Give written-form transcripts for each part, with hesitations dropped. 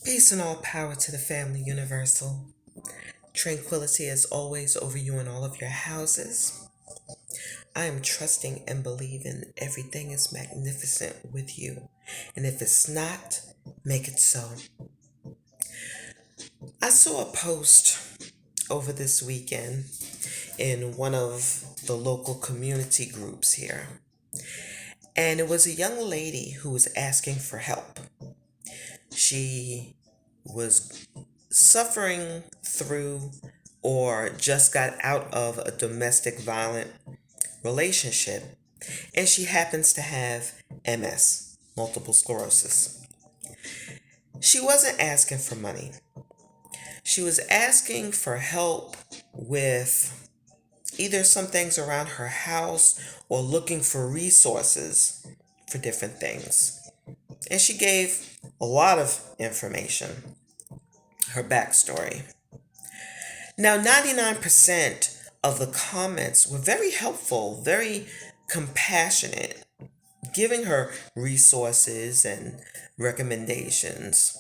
Peace and all power to the family universal. Tranquility as always over you and all of your houses. I am trusting and believing everything is magnificent with you. And if it's not, make it so. I saw a post over this weekend in one of the local community groups here. And it was a young lady who was asking for help. She was suffering through or just got out of a domestic violent relationship, and she happens to have MS, multiple sclerosis. She wasn't asking for money. She was asking for help with either some things around her house or looking for resources for different things. And she gave a lot of information, her backstory. Now, 99% of the comments were very helpful, very compassionate, giving her resources and recommendations.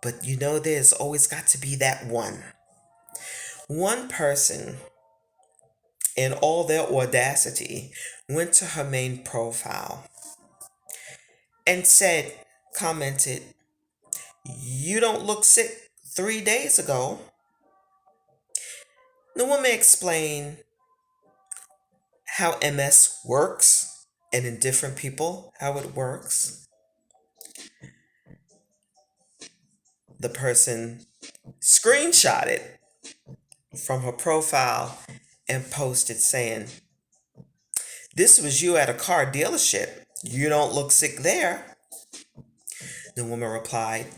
But there's always got to be that one. One person, in all their audacity, went to her main profile and commented, "You don't look sick 3 days ago." The woman explained how MS works and in different people how it works. The person screenshotted from her profile and posted saying, "This was you at a car dealership. You don't look sick there." The woman replied,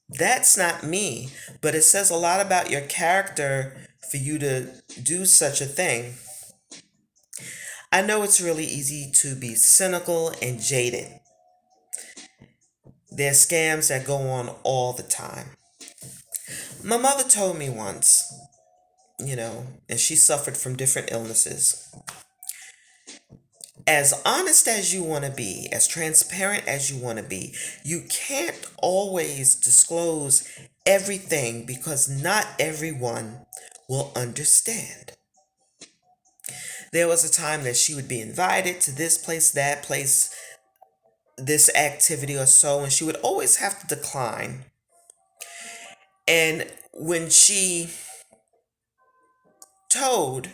"That's not me, but it says a lot about your character for you to do such a thing. I know it's really easy to be cynical and jaded. There's scams that go on all the time. My mother told me once, and she suffered from different illnesses. As honest as you want to be, as transparent as you want to be, you can't always disclose everything because not everyone will understand. There was a time that she would be invited to this place, that place, this activity or so, and she would always have to decline. And when she told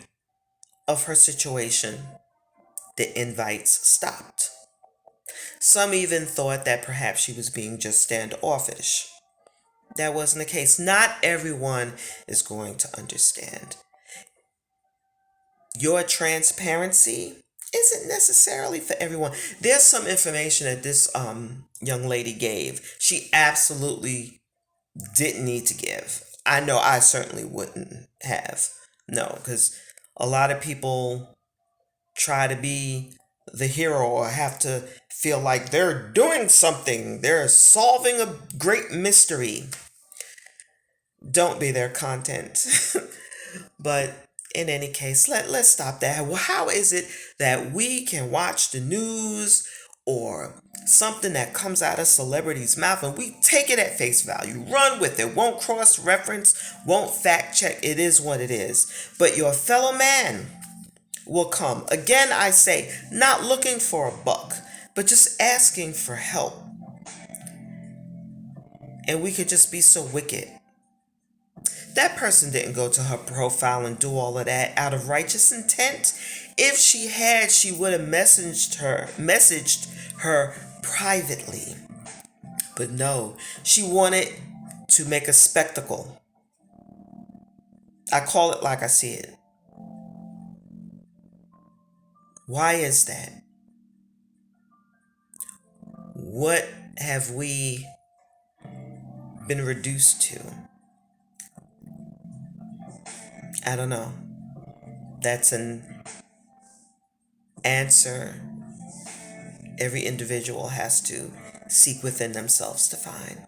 of her situation, the invites stopped. Some even thought that perhaps she was being just standoffish. That wasn't the case. Not everyone is going to understand. Your transparency isn't necessarily for everyone. There's some information that this young lady gave. She absolutely didn't need to give. I know I certainly wouldn't have. No, because a lot of people try to be the hero or have to feel like they're doing something, they're solving a great mystery. Don't be their content. But in any case, let's stop that. Well, how is it that we can watch the news or something that comes out of celebrities' mouth and we take it at face value, run with it, won't cross reference, won't fact check? It is what it is. But your fellow man will come. Again, I say, not looking for a buck, but just asking for help. And we could just be so wicked. That person didn't go to her profile and do all of that out of righteous intent. If she had, she would have messaged her privately. But no, she wanted to make a spectacle. I call it like I see it. Why is that? What have we been reduced to? I don't know. That's an answer every individual has to seek within themselves to find.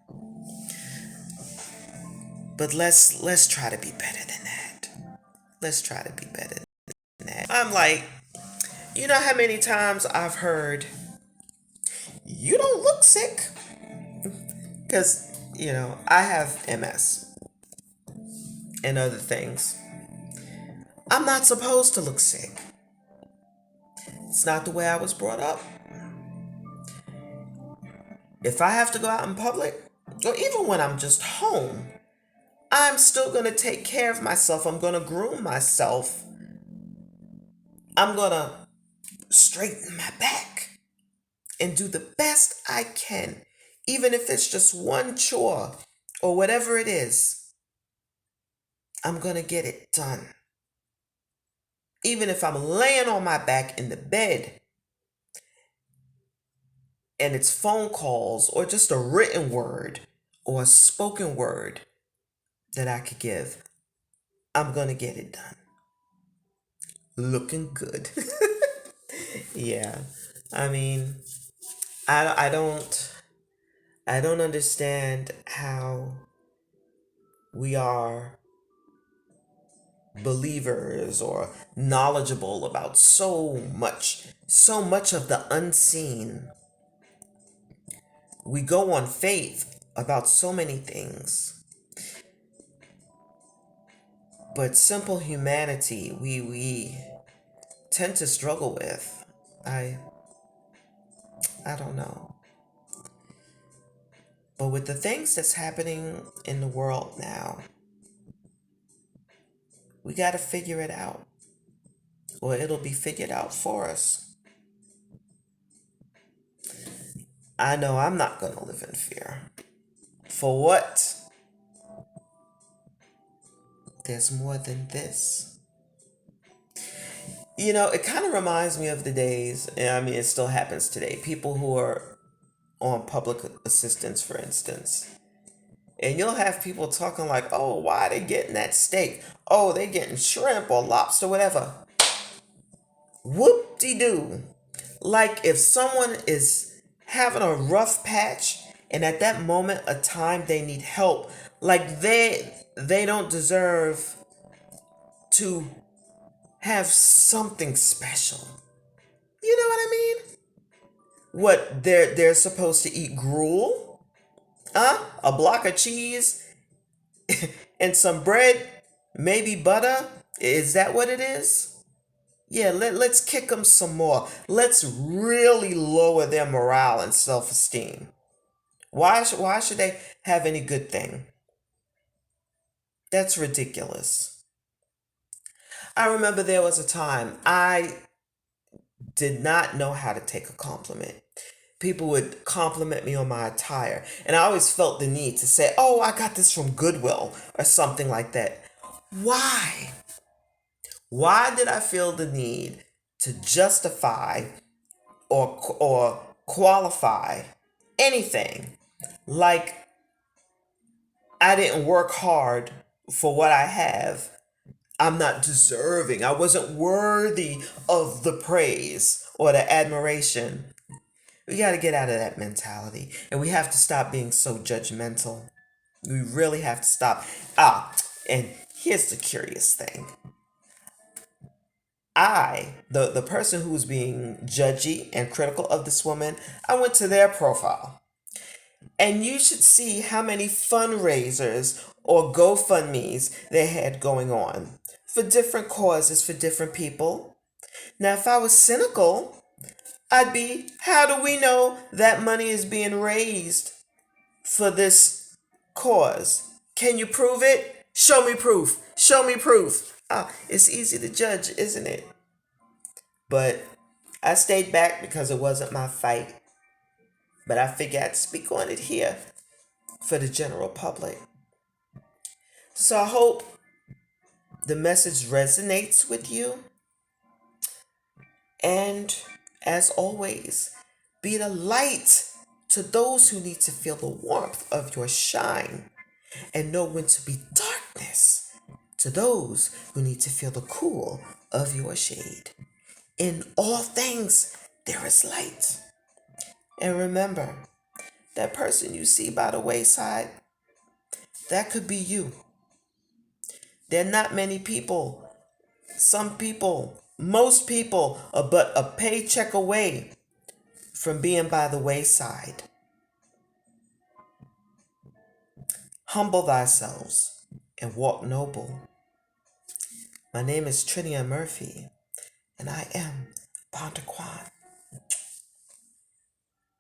But let's try to be better than that. Let's try to be better than that. I'm like, you know how many times I've heard, "You don't look sick." because, I have MS and other things. I'm not supposed to look sick. It's not the way I was brought up. If I have to go out in public, or even when I'm just home, I'm still going to take care of myself. I'm going to groom myself. I'm going to straighten my back and do the best I can, even if it's just one chore or whatever it is. I'm going to get it done. Even if I'm laying on my back in the bed and it's phone calls or just a written word or a spoken word that I could give, I'm going to get it done. Looking good. Yeah. I mean, I don't understand how we are believers or knowledgeable about so much of the unseen. We go on faith about so many things, but simple humanity we tend to struggle with. I I don't know. But with the things that's happening in the world now, we got to figure it out, or it'll be figured out for us. I know I'm not going to live in fear. For what? There's more than this. It kind of reminds me of the days, and I mean, it still happens today. People who are on public assistance, for instance. And you'll have people talking like, oh, why are they getting that steak? Oh, they getting shrimp or lobster, whatever. Whoop-de-doo. Like if someone is having a rough patch and at that moment of time they need help, like they don't deserve to have something special. You know what I mean? What they're supposed to eat gruel? Huh? A block of cheese and some bread, maybe butter? Is that what it is? Yeah, let's kick them some more. Let's really lower their morale and self-esteem. Why should they have any good thing? That's ridiculous. I remember there was a time I did not know how to take a compliment. People would compliment me on my attire, and I always felt the need to say, "Oh, I got this from Goodwill," or something like that. Why? Why did I feel the need to justify or qualify anything like I didn't work hard for what I have? I'm not deserving. I wasn't worthy of the praise or the admiration. We got to get out of that mentality, and we have to stop being so judgmental. We really have to stop. And here's the curious thing. The person who was being judgy and critical of this woman, I went to their profile. And you should see how many fundraisers or GoFundMes they had going on for different causes for different people. Now, if I was cynical, I'd be, how do we know that money is being raised for this cause? Can you prove it? Show me proof. Show me proof. It's easy to judge, isn't it? But I stayed back because it wasn't my fight. But I figured I'd speak on it here for the general public. So I hope the message resonates with you. And as always, be the light to those who need to feel the warmth of your shine and know when to be darkness to those who need to feel the cool of your shade. In all things, there is light. And remember, that person you see by the wayside, that could be you. There are not many people, some people, most people are but a paycheck away from being by the wayside. Humble thyself and walk noble. My name is Trinia Murphy, and I am Pontequan.